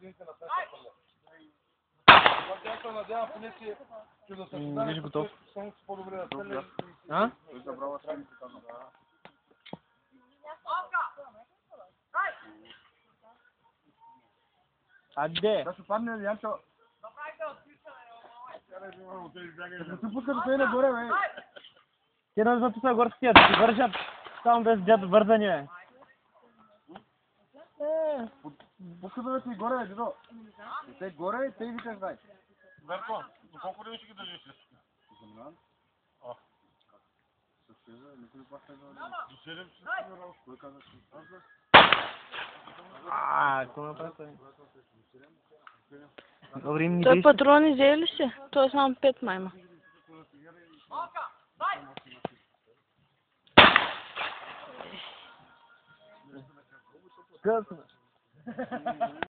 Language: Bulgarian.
Виж готов. А? Адде. Да се падне, Янчо. Се пуска да се иде горе, бе. Ти да записа горския, да ти вържат там без дед вързане. Пуска да ти горе, дедо. Те горе и те и викаш, дай. Верко, доколко ли ще ги държиш? Знам. А. Със никой паска да... До 7 ще си мирал. Кой каза? Какво направи? Добре, им ни Той беше. патрони взе ли си? Той е само 5 майма. Късно.